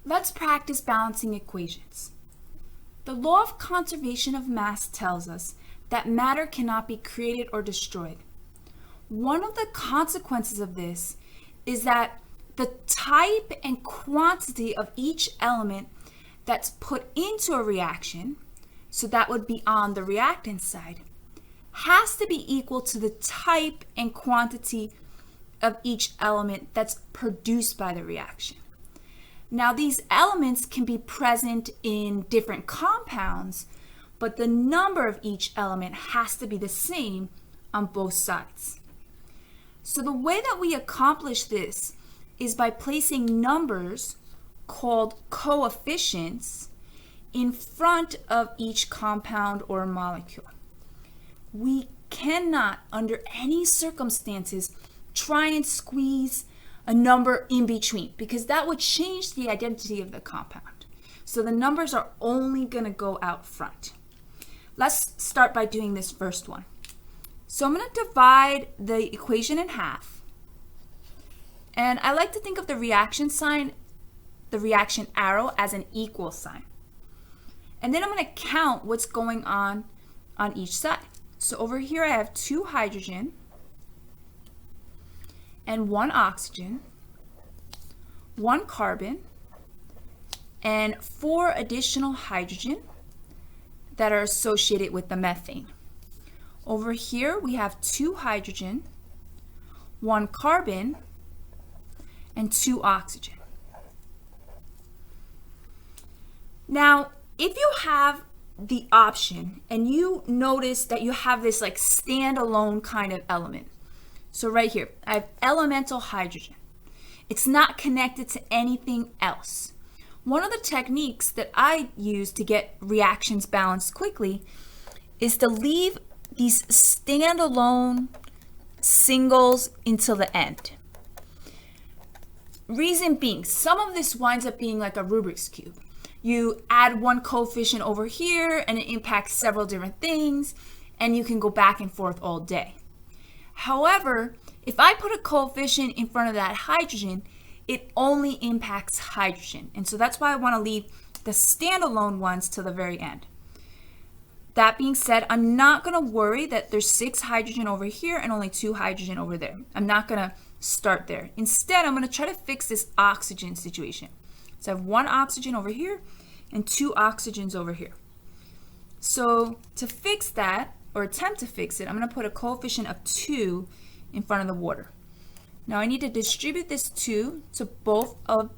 Let's practice balancing equations. The law of conservation of mass tells us that matter cannot be created or destroyed. One of the consequences of this is that the type and quantity of each element that's put into a reaction, so that would be on the reactant side, has to be equal to the type and quantity of each element that's produced by the reaction. Now, these elements can be present in different compounds, but the number of each element has to be the same on both sides. So the way that we accomplish this is by placing numbers called coefficients in front of each compound or molecule. We cannot, under any circumstances, try and squeeze a number in between, because that would change the identity of the compound. So the numbers are only going to go out front. Let's start by doing this first one. So I'm going to divide the equation in half. And I like to think of the reaction sign, the reaction arrow, as an equal sign. And then I'm going to count what's going on each side. So over here I have 2 hydrogen and 1 oxygen, 1 carbon, and 4 additional hydrogen that are associated with the methane. Over here we have 2 hydrogen, 1 carbon, and 2 oxygen. Now, if you have the option and you notice that you have this like standalone kind of element, so right here, I have elemental hydrogen. It's not connected to anything else. One of the techniques that I use to get reactions balanced quickly is to leave these standalone singles until the end. Reason being, some of this winds up being like a Rubik's Cube. You add one coefficient over here and it impacts several different things, and you can go back and forth all day. However, if I put a coefficient in front of that hydrogen, it only impacts hydrogen. And so that's why I want to leave the standalone ones to the very end. That being said, I'm not going to worry that there's 6 hydrogen over here and only 2 hydrogen over there. I'm not going to start there. Instead, I'm going to try to fix this oxygen situation. So I have 1 oxygen over here and 2 oxygens over here. So to fix that, or attempt to fix it, I'm going to put a coefficient of 2 in front of the water. Now I need to distribute this 2 to both of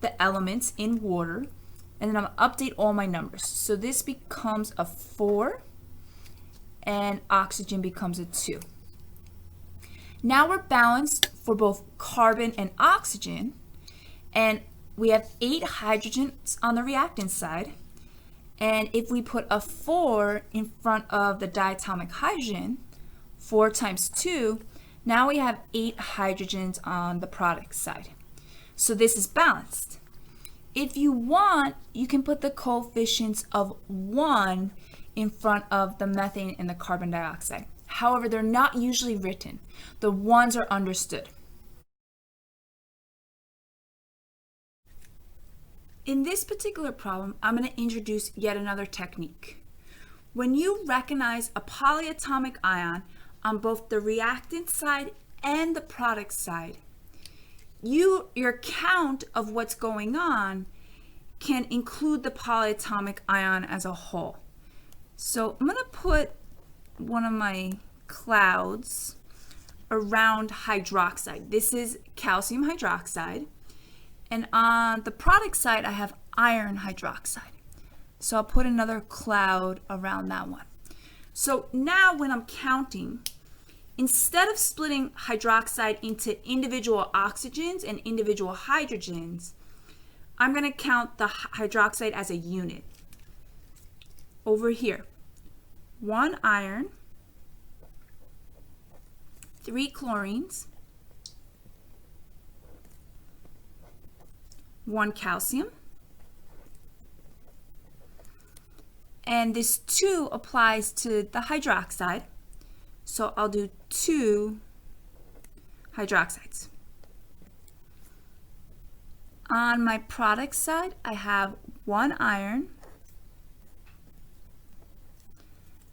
the elements in water, and then I'm going to update all my numbers. So this becomes a 4 and oxygen becomes a 2. Now we're balanced for both carbon and oxygen, and we have 8 hydrogens on the reactant side. And if we put a 4 in front of the diatomic hydrogen, 4 times 2, now we have 8 hydrogens on the product side. So this is balanced. If you want, you can put the coefficients of 1 in front of the methane and the carbon dioxide. However, they're not usually written. The ones are understood. In this particular problem, I'm going to introduce yet another technique. When you recognize a polyatomic ion on both the reactant side and the product side, your count of what's going on can include the polyatomic ion as a whole. So I'm going to put one of my clouds around hydroxide. This is calcium hydroxide. And on the product side, I have iron hydroxide. So I'll put another cloud around that one. So now when I'm counting, instead of splitting hydroxide into individual oxygens and individual hydrogens, I'm going to count the hydroxide as a unit. Over here, 1 iron, 3 chlorines, 1 calcium, and this 2 applies to the hydroxide, so I'll do 2 hydroxides. On my product side, I have 1 iron,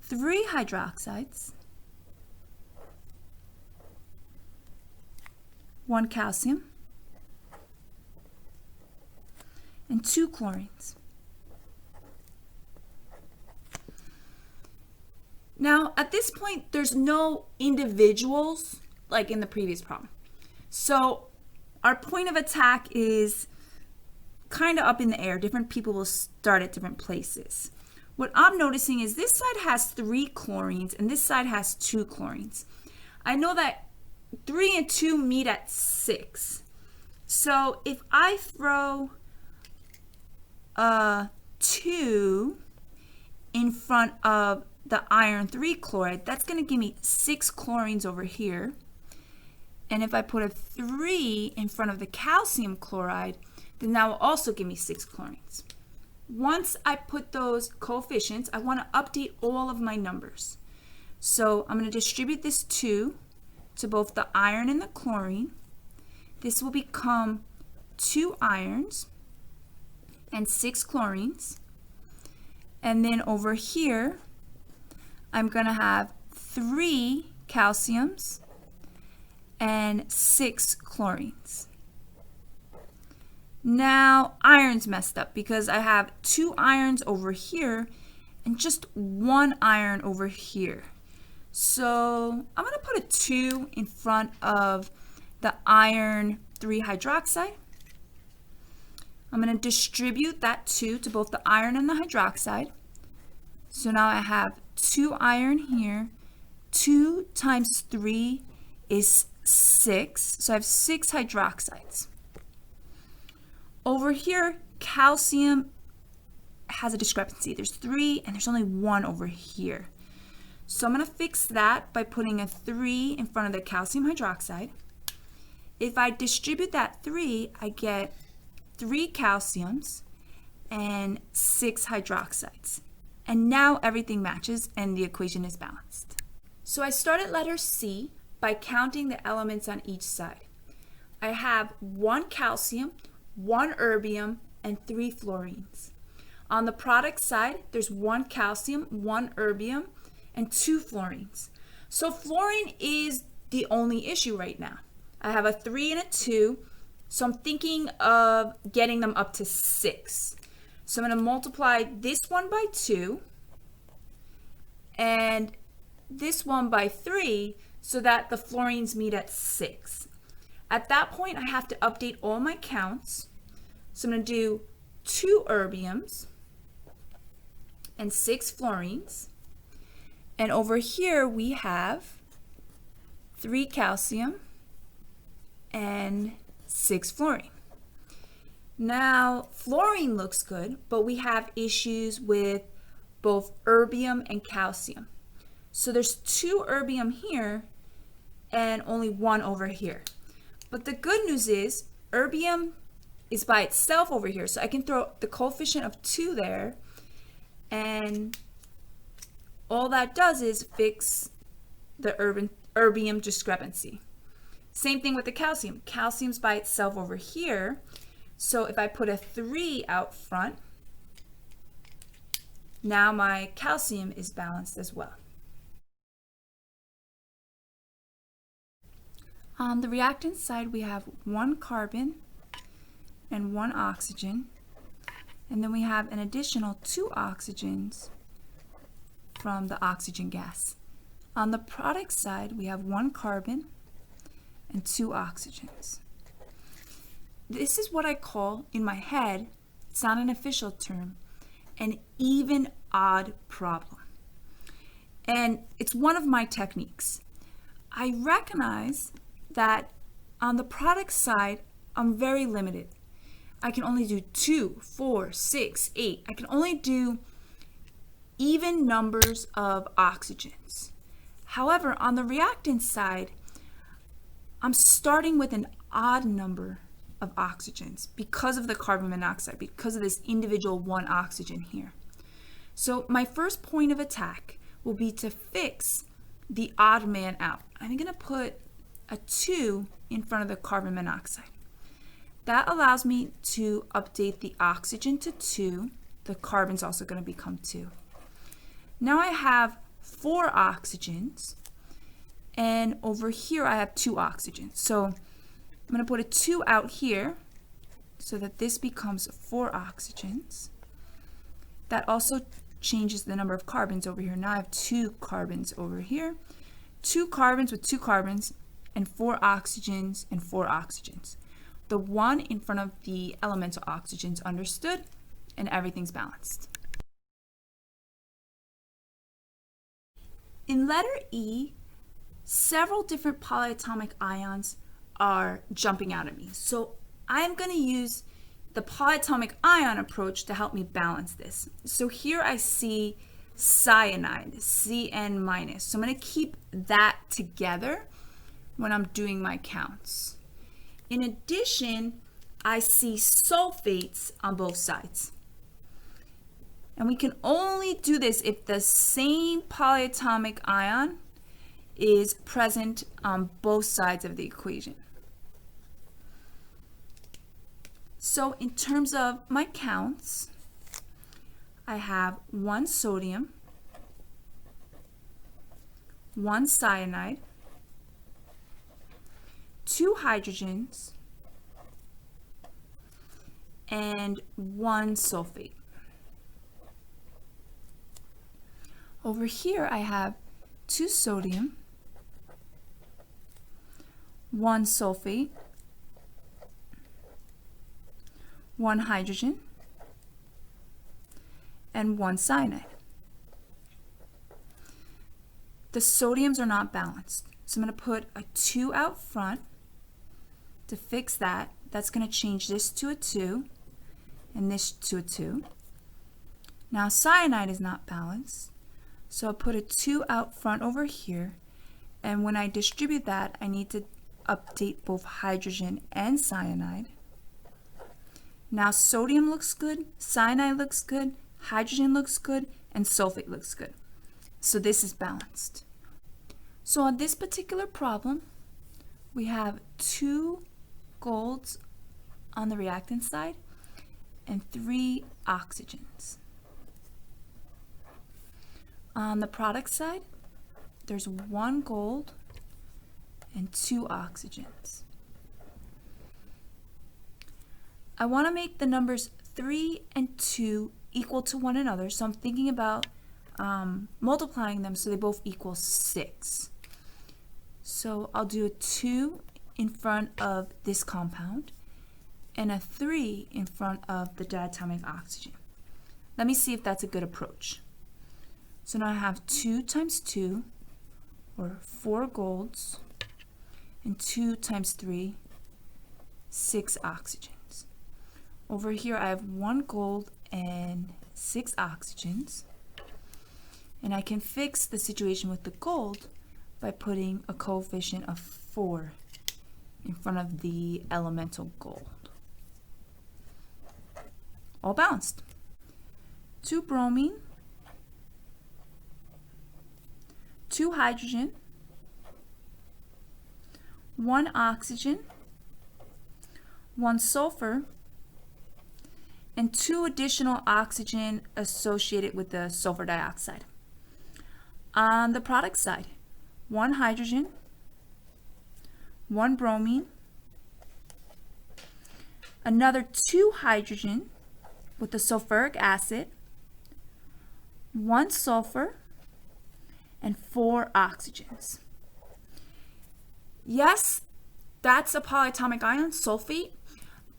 3 hydroxides, 1 calcium, and 2 chlorines. Now, at this point, there's no individuals like in the previous problem. So our point of attack is kind of up in the air. Different people will start at different places. What I'm noticing is this side has 3 chlorines and this side has 2 chlorines. I know that 3 and 2 meet at 6. So if I throw 2 in front of the iron 3 chloride, that's going to give me 6 chlorines over here. And if I put a 3 in front of the calcium chloride, then that will also give me 6 chlorines. Once I put those coefficients, I want to update all of my numbers. So I'm going to distribute this 2 to both the iron and the chlorine. This will become 2 irons and 6 chlorines. And then over here, I'm going to have 3 calciums and 6 chlorines. Now, iron's messed up because I have 2 irons over here and just 1 iron over here. So I'm going to put a 2 in front of the iron 3 hydroxide. I'm going to distribute that 2 to both the iron and the hydroxide. So now I have 2 iron here. 2 times 3 is 6. So I have 6 hydroxides. Over here, calcium has a discrepancy. There's 3 and there's only 1 over here. So I'm going to fix that by putting a 3 in front of the calcium hydroxide. If I distribute that 3, I get 3 calciums and 6 hydroxides. And now everything matches and the equation is balanced. So I start at letter C by counting the elements on each side. I have 1 calcium, 1 erbium, and 3 fluorines. On the product side, there's 1 calcium, 1 erbium, and 2 fluorines. So fluorine is the only issue right now. I have a 3 and a 2, so I'm thinking of getting them up to 6. So I'm going to multiply this one by 2 and this one by 3 so that the fluorines meet at 6. At that point, I have to update all my counts. So I'm going to do 2 erbiums and 6 fluorines. And over here we have 3 calcium and 6 fluorine. Now, fluorine looks good, but we have issues with both erbium and calcium. So there's 2 erbium here and only 1 over here. But the good news is erbium is by itself over here, so I can throw the coefficient of 2 there, and all that does is fix the erbium discrepancy. Same thing with the calcium. Calcium's by itself over here, so if I put a 3 out front, now my calcium is balanced as well. On the reactant side, we have 1 carbon and 1 oxygen, and then we have an additional 2 oxygens from the oxygen gas. On the product side, we have 1 carbon and 2 oxygens. This is what I call, in my head, it's not an official term, an even-odd problem. And it's one of my techniques. I recognize that on the product side, I'm very limited. I can only do 2, 4, 6, 8. I can only do even numbers of oxygens. However, on the reactant side, I'm starting with an odd number of oxygens because of the carbon monoxide, because of this individual 1 oxygen here. So my first point of attack will be to fix the odd man out. I'm going to put a 2 in front of the carbon monoxide. That allows me to update the oxygen to 2. The carbon's also going to become 2. Now I have 4 oxygens, and over here I have 2 oxygens. So I'm going to put a 2 out here so that this becomes 4 oxygens. That also changes the number of carbons over here. Now I have 2 carbons over here. 2 carbons with 2 carbons, and 4 oxygens and 4 oxygens. The 1 in front of the elemental oxygens understood, and everything's balanced. In letter E, several different polyatomic ions are jumping out at me. So I'm going to use the polyatomic ion approach to help me balance this. So here I see cyanide, Cn-. So I'm going to keep that together when I'm doing my counts. In addition, I see sulfates on both sides. And we can only do this if the same polyatomic ion is present on both sides of the equation. So in terms of my counts, I have 1 sodium, 1 cyanide, 2 hydrogens, and 1 sulfate. Over here I have 2 sodium, 1 sulfate, 1 hydrogen, and 1 cyanide. The sodiums are not balanced, so I'm going to put a 2 out front to fix that. That's going to change this to a 2 and this to a 2. Now cyanide is not balanced, so I'll put a 2 out front over here, and when I distribute that, I need to update both hydrogen and cyanide. Now sodium looks good, cyanide looks good, hydrogen looks good, and sulfate looks good. So this is balanced. So on this particular problem, we have 2 golds on the reactant side and 3 oxygens. On the product side, there's 1 gold and 2 oxygens. I want to make the numbers 3 and 2 equal to one another, so I'm thinking about multiplying them so they both equal 6. So I'll do a 2 in front of this compound and a 3 in front of the diatomic oxygen. Let me see if that's a good approach. So now I have 2 times 2, or 4 golds, and 2 times 3, 6 oxygens. Over here I have 1 gold and 6 oxygens. And I can fix the situation with the gold by putting a coefficient of 4 in front of the elemental gold. All balanced. 2 bromine, 2 hydrogen, 1 oxygen, 1 sulfur, and 2 additional oxygen associated with the sulfur dioxide. On the product side, 1 hydrogen, 1 bromine, another 2 hydrogen with the sulfuric acid, 1 sulfur, and 4 oxygens. Yes, that's a polyatomic ion, sulfate,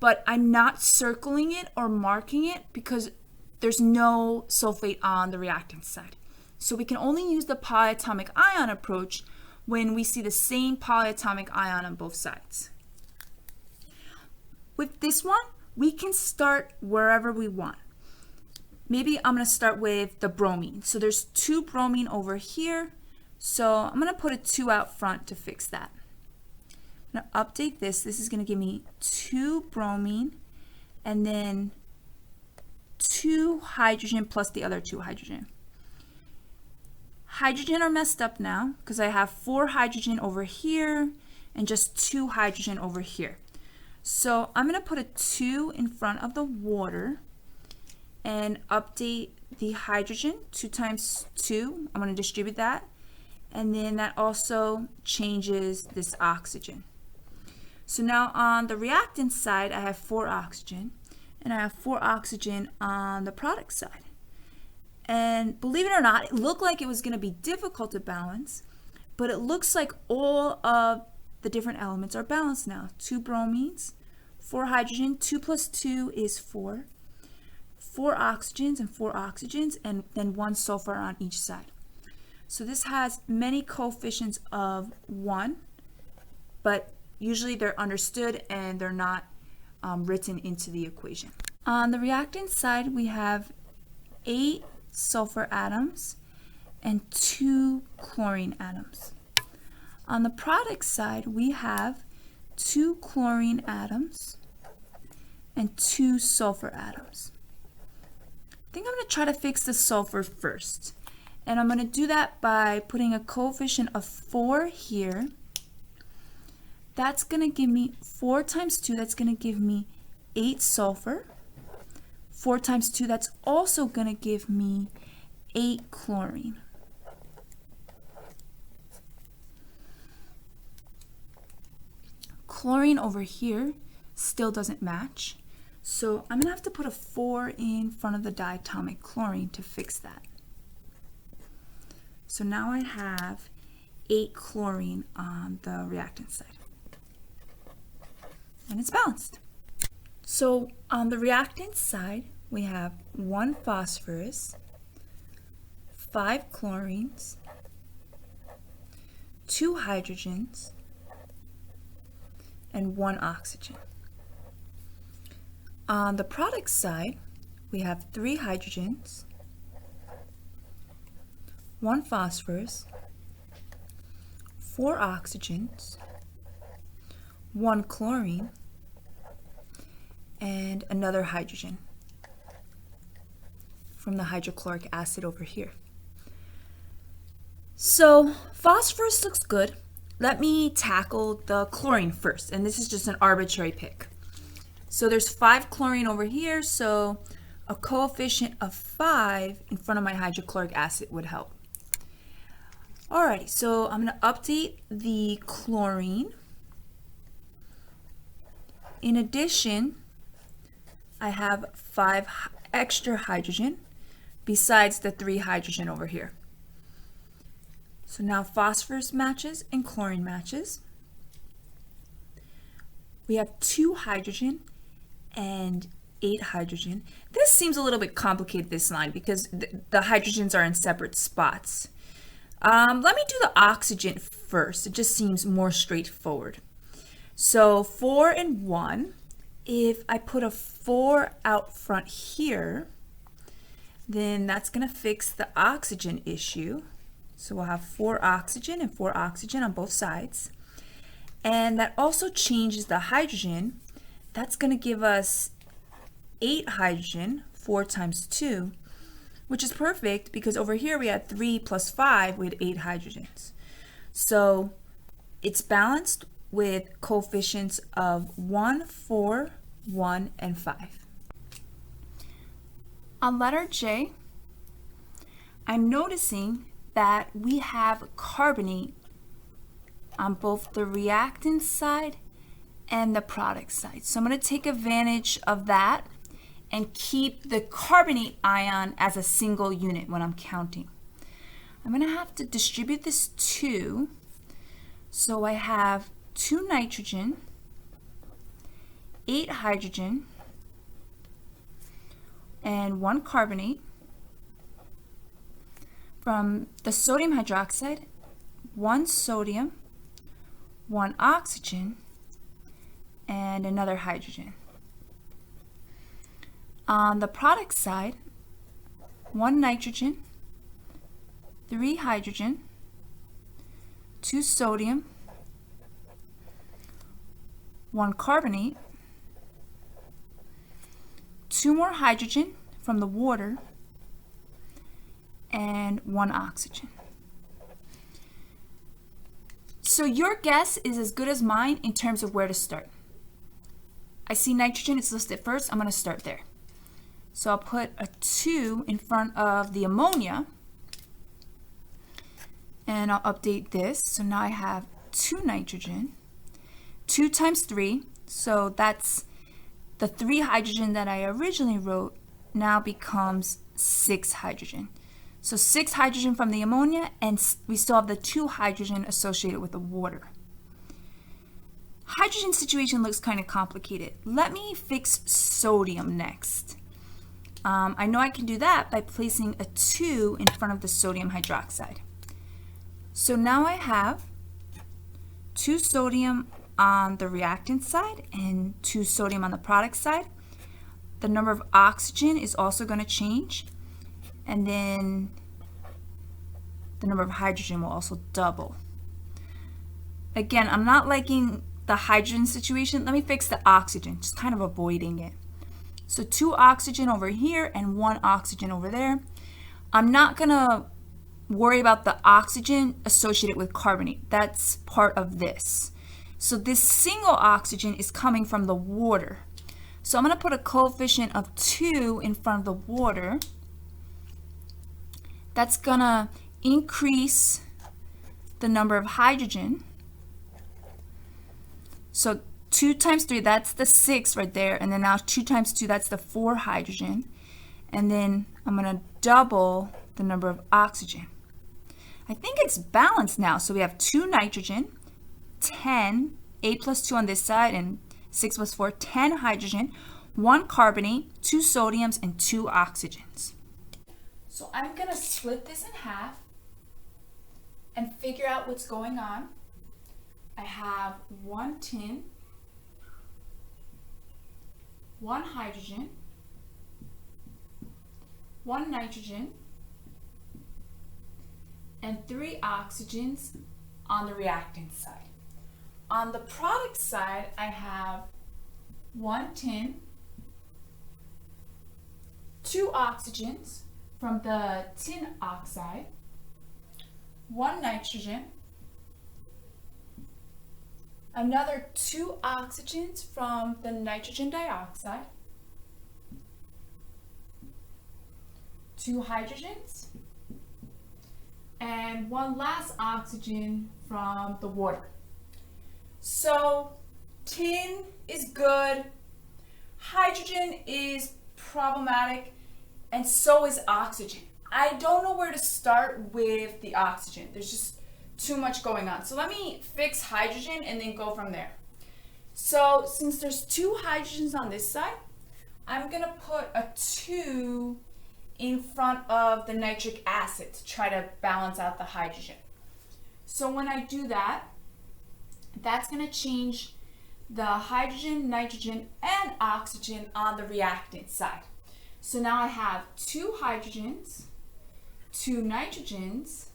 but I'm not circling it or marking it because there's no sulfate on the reactant side. So we can only use the polyatomic ion approach when we see the same polyatomic ion on both sides. With this one, we can start wherever we want. Maybe I'm going to start with the bromine. So there's 2 bromine over here. So I'm going to put a 2 out front to fix that. I'm going to update this. This is going to give me 2 bromine and then 2 hydrogen plus the other 2 hydrogen. Hydrogen are messed up now because I have 4 hydrogen over here and just 2 hydrogen over here. So I'm going to put a 2 in front of the water and update the hydrogen 2 times 2. I'm going to distribute that. And then that also changes this oxygen. So now on the reactant side, I have 4 oxygen, and I have 4 oxygen on the product side. And believe it or not, it looked like it was going to be difficult to balance, but it looks like all of the different elements are balanced now. 2 bromines, 4 hydrogen, 2 plus 2 is 4. 4 oxygens and 4 oxygens, and then 1 sulfur on each side. So this has many coefficients of 1, but usually they're understood and they're not written into the equation. On the reactant side, we have 8 sulfur atoms and 2 chlorine atoms. On the product side, we have 2 chlorine atoms and 2 sulfur atoms. I think I'm going to try to fix the sulfur first. And I'm going to do that by putting a coefficient of 4 here. That's going to give me 4 times 2, that's going to give me 8 sulfur. 4 times 2, that's also going to give me 8 chlorine. Chlorine over here still doesn't match. So I'm going to have to put a 4 in front of the diatomic chlorine to fix that. So now I have 8 chlorine on the reactant side. And it's balanced. So on the reactant side, we have 1 phosphorus, 5 chlorines, 2 hydrogens, and 1 oxygen. On the product side, we have 3 hydrogens, 1 phosphorus, 4 oxygens, 1 chlorine, and another hydrogen from the hydrochloric acid over here. So phosphorus looks good. Let me tackle the chlorine first, and this is just an arbitrary pick. So there's 5 chlorine over here, so a coefficient of 5 in front of my hydrochloric acid would help. Alrighty, so I'm going to update the chlorine. In addition, I have 5 extra hydrogen besides the 3 hydrogen over here. So now phosphorus matches and chlorine matches. We have 2 hydrogen and 8 hydrogen. This seems a little bit complicated, this line, because the hydrogens are in separate spots. Let me do the oxygen first. It just seems more straightforward. So 4 and 1, if I put a 4 out front here, then that's going to fix the oxygen issue. So we'll have 4 oxygen and 4 oxygen on both sides. And that also changes the hydrogen. That's going to give us 8 hydrogen, 4 times 2, which is perfect because over here we had 3 plus 5, we had 8 hydrogens. So it's balanced with coefficients of 1, 4, 1, and 5. On letter J, I'm noticing that we have carbonate on both the reactant side and the product side. So I'm going to take advantage of that and keep the carbonate ion as a single unit when I'm counting. I'm going to have to distribute this 2. So I have 2 nitrogen, 8 hydrogen, and 1 carbonate. From the sodium hydroxide, 1 sodium, 1 oxygen, and another hydrogen. On the product side, 1 nitrogen, 3 hydrogen, 2 sodium, 1 carbonate, 2 more hydrogen from the water, and 1 oxygen. So your guess is as good as mine in terms of where to start. I see nitrogen is listed first. I'm going to start there. So I'll put a 2 in front of the ammonia. And I'll update this. So now I have 2 nitrogen. 2 times 3. So that's the 3 hydrogen that I originally wrote now becomes 6 hydrogen. So 6 hydrogen from the ammonia, and we still have the 2 hydrogen associated with the water. Hydrogen situation looks kind of complicated. Let me fix sodium next. I know I can do that by placing a 2 in front of the sodium hydroxide. So now I have 2 sodium on the reactant side and 2 sodium on the product side. The number of oxygen is also going to change, and then the number of hydrogen will also double. Again, I'm not liking the hydrogen situation. Let me fix the oxygen, just kind of avoiding it. So 2 oxygen over here and 1 oxygen over there. I'm not going to worry about the oxygen associated with carbonate. That's part of this. So this single oxygen is coming from the water. So I'm going to put a coefficient of 2 in front of the water. That's going to increase the number of hydrogen. So 2 times 3, that's the 6 right there. And then now 2 times 2, that's the 4 hydrogen. And then I'm going to double the number of oxygen. I think it's balanced now. So we have 2 nitrogen, 10, 8 plus 2 on this side, and 6 plus 4, 10 hydrogen, 1 carbonate, 2 sodiums, and 2 oxygens. So I'm going to split this in half and figure out what's going on. I have 1 tin, 1 hydrogen, 1 nitrogen, and 3 oxygens on the reactant side. On the product side, I have 1 tin, 2 oxygens from the tin oxide, 1 nitrogen, another 2 oxygens from the nitrogen dioxide, 2 hydrogens, and 1 last oxygen from the water. So tin is good, hydrogen is problematic, and so is oxygen. I don't know where to start with the oxygen. There's just too much going on. So let me fix hydrogen and then go from there. So since there's 2 hydrogens on this side, I'm going to put a 2 in front of the nitric acid to try to balance out the hydrogen. So when I do that, that's going to change the hydrogen, nitrogen, and oxygen on the reactant side. So now I have 2 hydrogens, 2 nitrogens,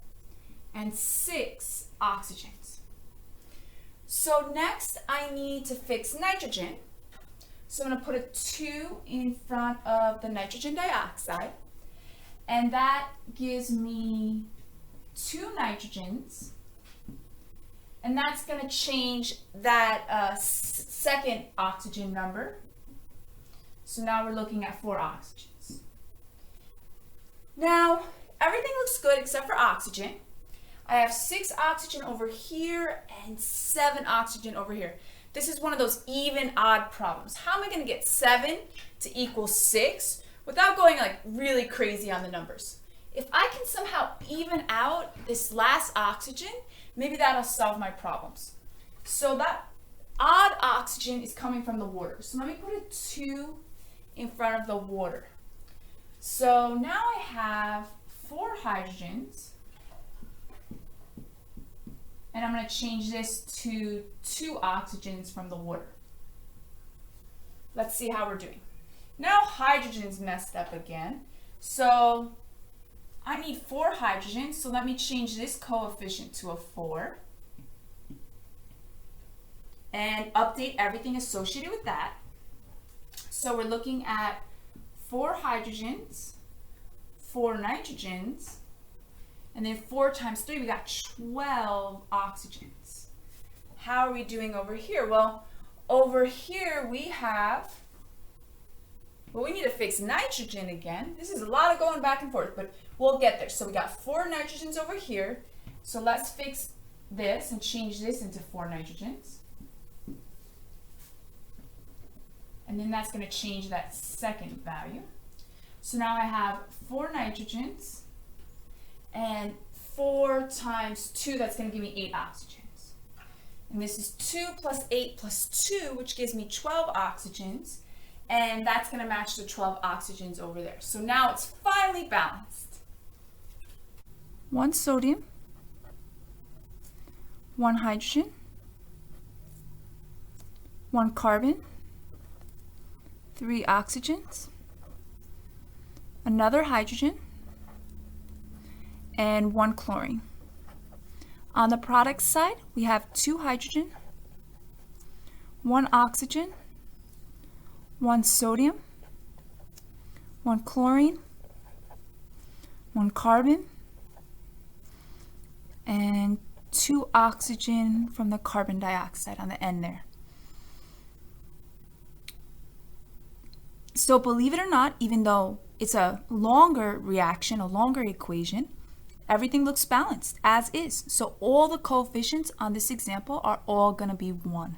and 6 oxygens. So next I need to fix nitrogen. So I'm going to put a 2 in front of the nitrogen dioxide, and that gives me 2 nitrogens, and that's going to change that second oxygen number. So now we're looking at 4 oxygens. Now everything looks good except for oxygen. I have 6 oxygen over here and 7 oxygen over here. This is one of those even odd problems. How am I going to get 7 to equal 6 without going like really crazy on the numbers? If I can somehow even out this last oxygen, maybe that'll solve my problems. So that odd oxygen is coming from the water. So let me put a 2 in front of the water. So now I have 4 hydrogens, and I'm going to change this to 2 oxygens from the water. Let's see how we're doing. Now hydrogen's messed up again. So I need 4 hydrogens, so let me change this coefficient to a 4 and update everything associated with that. So we're looking at 4 hydrogens, 4 nitrogens, and then 4 times 3, we got 12 oxygens. How are we doing over here? Well, over here we have, well, we need to fix nitrogen again. This is a lot of going back and forth, but we'll get there. So we got 4 nitrogens over here. So let's fix this and change this into 4 nitrogens. And then that's going to change that second value. So now I have 4 nitrogens, and 4 times 2, that's going to give me 8 oxygens. And this is 2 plus 8 plus 2, which gives me 12 oxygens, and that's going to match the 12 oxygens over there. So now it's finally balanced. 1 sodium, 1 hydrogen, 1 carbon, 3 oxygens, another hydrogen, and 1 chlorine. On the product side, we have 2 hydrogen, 1 oxygen, 1 sodium, 1 chlorine, 1 carbon, and 2 oxygen from the carbon dioxide on the end there. So believe it or not, even though it's a longer reaction, a longer equation, everything looks balanced as is. So all the coefficients on this example are all going to be 1.